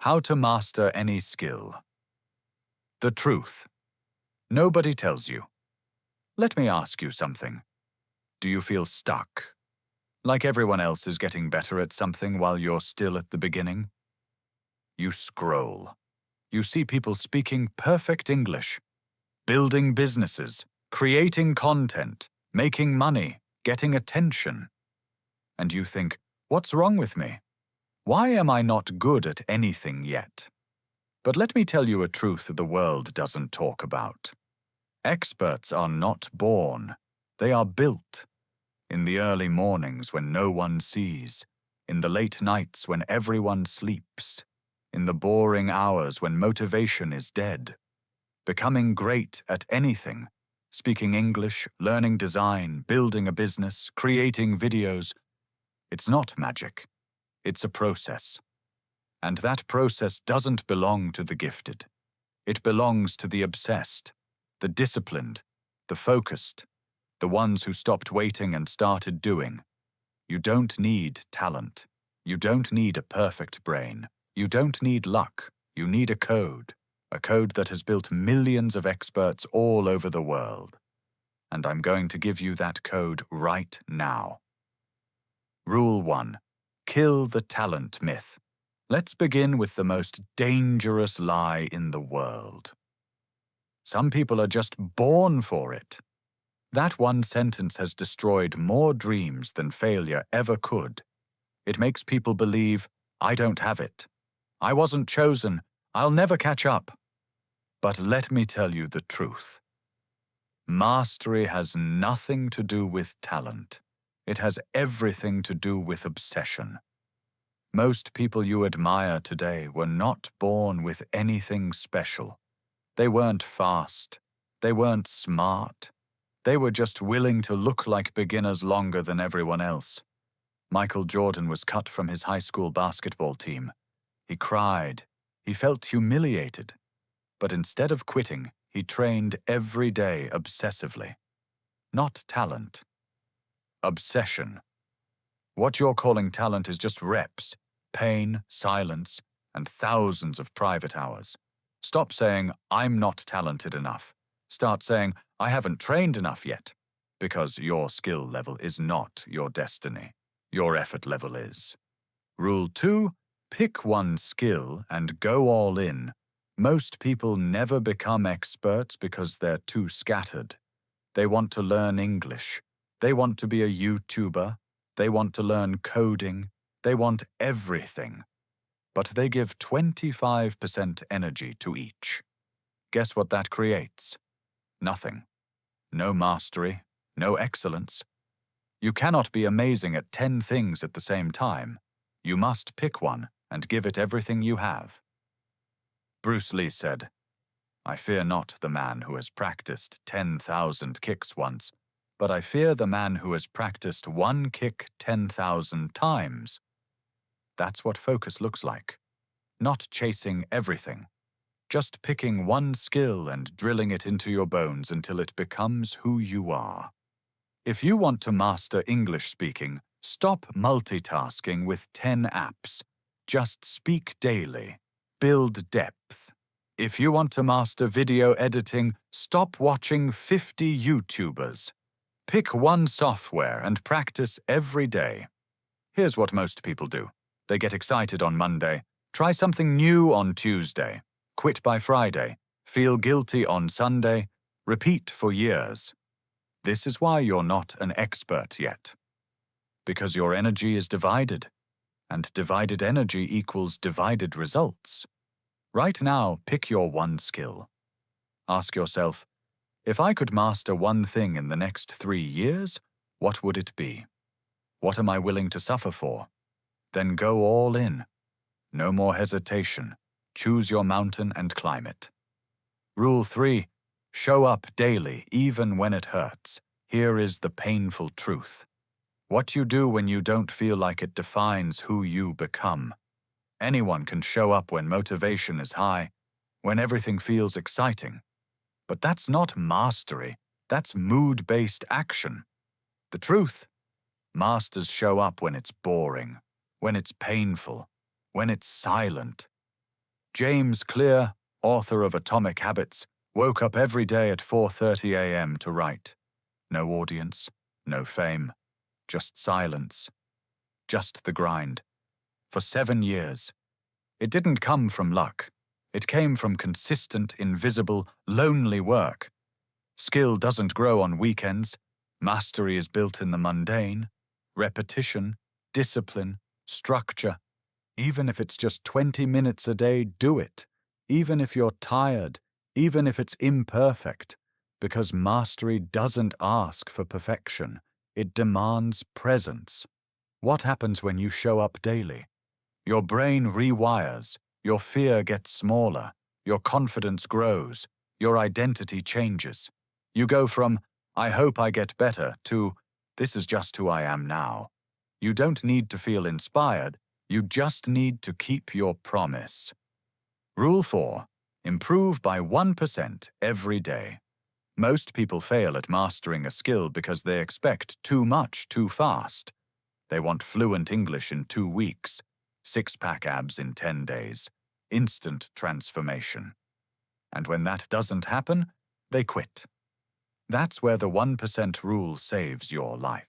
How to master any skill. The truth. Nobody tells you. Let me ask you something. Do you feel stuck? Like everyone else is getting better at something while you're still at the beginning? You scroll. You see people speaking perfect English, building businesses, creating content, making money, getting attention. And you think, what's wrong with me? Why am I not good at anything yet? But let me tell you a truth the world doesn't talk about. Experts are not born. They are built. In the early mornings when no one sees, in the late nights when everyone sleeps, in the boring hours when motivation is dead. Becoming great at anything, speaking English, learning design, building a business, creating videos, it's not magic. It's a process. And that process doesn't belong to the gifted. It belongs to the obsessed, the disciplined, the focused, the ones who stopped waiting and started doing. You don't need talent. You don't need a perfect brain. You don't need luck. You need a code that has built millions of experts all over the world. And I'm going to give you that code right now. Rule 1. Kill the talent myth. Let's begin with the most dangerous lie in the world. Some people are just born for it. That one sentence has destroyed more dreams than failure ever could. It makes people believe, I don't have it. I wasn't chosen. I'll never catch up. But let me tell you the truth. Mastery has nothing to do with talent. It has everything to do with obsession. Most people you admire today were not born with anything special. They weren't fast. They weren't smart. They were just willing to look like beginners longer than everyone else. Michael Jordan was cut from his high school basketball team. He cried. He felt humiliated. But instead of quitting, he trained every day obsessively. Not talent. Obsession. What you're calling talent is just reps, pain, silence, and thousands of private hours. Stop saying, I'm not talented enough. Start saying, I haven't trained enough yet, because your skill level is not your destiny. Your effort level is. Rule 2, pick one skill and go all in. Most people never become experts because they're too scattered. They want to learn English. They want to be a YouTuber. They want to learn coding. They want everything. But they give 25% energy to each. Guess what that creates? Nothing. No mastery, no excellence. You cannot be amazing at 10 things at the same time. You must pick one and give it everything you have. Bruce Lee said, I fear not the man who has practiced 10,000 kicks once, but I fear the man who has practiced one kick 10,000 times. That's what focus looks like. Not chasing everything. Just picking one skill and drilling it into your bones until it becomes who you are. If you want to master English speaking, stop multitasking with 10 apps. Just speak daily. Build depth. If you want to master video editing, stop watching 50 YouTubers. Pick one software and practice every day. Here's what most people do. They get excited on Monday, try something new on Tuesday, quit by Friday, feel guilty on Sunday, repeat for years. This is why you're not an expert yet. Because your energy is divided, and divided energy equals divided results. Right now, pick your one skill. Ask yourself, if I could master one thing in the next 3 years, what would it be? What am I willing to suffer for? Then go all in. No more hesitation. Choose your mountain and climb it. Rule 3. Show up daily, even when it hurts. Here is the painful truth. What you do when you don't feel like it defines who you become. Anyone can show up when motivation is high, when everything feels exciting. But that's not mastery. That's mood-based action. The truth. Masters show up when it's boring, when it's painful, when it's silent. James Clear, author of Atomic Habits, woke up every day at 4:30 a.m. to write. No audience, no fame, just silence, just the grind. For 7 years. It didn't come from luck. It came from consistent, invisible, lonely work. Skill doesn't grow on weekends. Mastery is built in the mundane. Repetition, discipline, structure. Even if it's just 20 minutes a day, do it. Even if you're tired, even if it's imperfect. Because mastery doesn't ask for perfection. It demands presence. What happens when you show up daily? Your brain rewires, your fear gets smaller, your confidence grows, your identity changes. You go from, I hope I get better, to, this is just who I am now. You don't need to feel inspired, you just need to keep your promise. Rule 4. Improve by 1% every day. Most people fail at mastering a skill because they expect too much too fast. They want fluent English in 2 weeks. 6-pack abs in 10 days, instant transformation. And when that doesn't happen, they quit. That's where the 1% rule saves your life.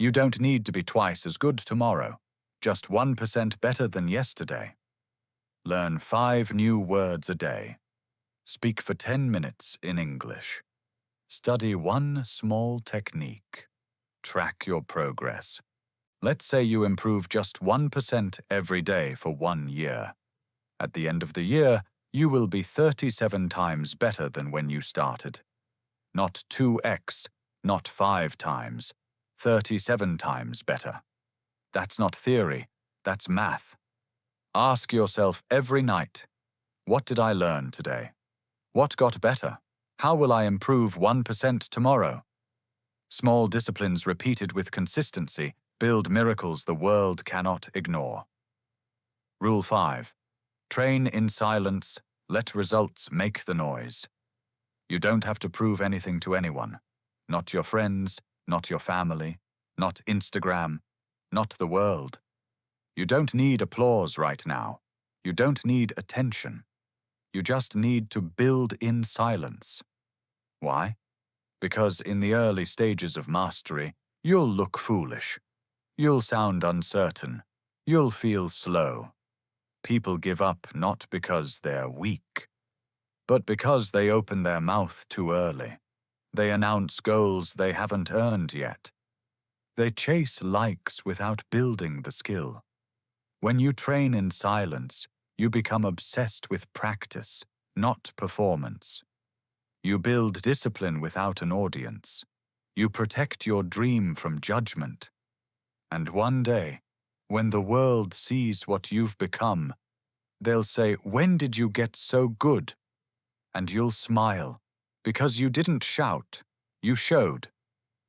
You don't need to be twice as good tomorrow, just 1% better than yesterday. Learn 5 new words a day. Speak for 10 minutes in English. Study 1 small technique. Track your progress. Let's say you improve just 1% every day for 1 year. At the end of the year, you will be 37 times better than when you started. Not 2x, not 5 times, 37 times better. That's not theory, that's math. Ask yourself every night, what did I learn today? What got better? How will I improve 1% tomorrow? Small disciplines repeated with consistency build miracles the world cannot ignore. Rule 5. Train in silence, let results make the noise. You don't have to prove anything to anyone. Not your friends, not your family, not Instagram, not the world. You don't need applause right now. You don't need attention. You just need to build in silence. Why? Because in the early stages of mastery, you'll look foolish. You'll sound uncertain. You'll feel slow. People give up not because they're weak, but because they open their mouth too early. They announce goals they haven't earned yet. They chase likes without building the skill. When you train in silence, you become obsessed with practice, not performance. You build discipline without an audience. You protect your dream from judgment. And one day, when the world sees what you've become, they'll say, when did you get so good? And you'll smile, because you didn't shout, you showed.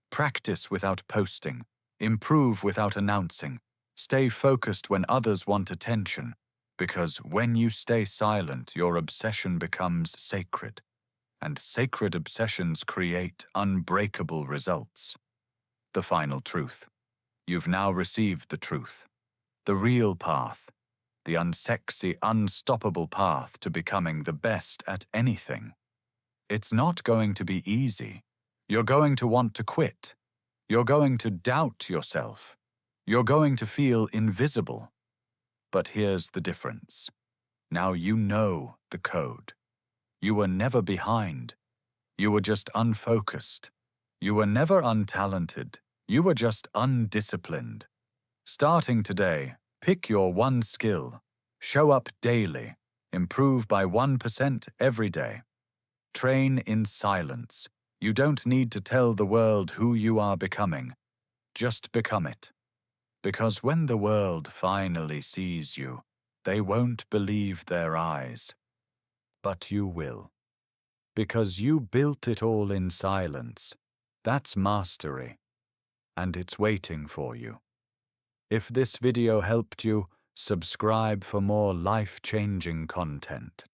Practice without posting, improve without announcing, stay focused when others want attention, because when you stay silent, your obsession becomes sacred, and sacred obsessions create unbreakable results. The final truth. You've now received the truth, the real path, the unsexy, unstoppable path to becoming the best at anything. It's not going to be easy. You're going to want to quit. You're going to doubt yourself. You're going to feel invisible. But here's the difference. Now you know the code. You were never behind. You were just unfocused. You were never untalented. You were just undisciplined. Starting today, pick your one skill. Show up daily. Improve by 1% every day. Train in silence. You don't need to tell the world who you are becoming. Just become it. Because when the world finally sees you, they won't believe their eyes. But you will. Because you built it all in silence. That's mastery. And it's waiting for you. If this video helped you, subscribe for more life-changing content.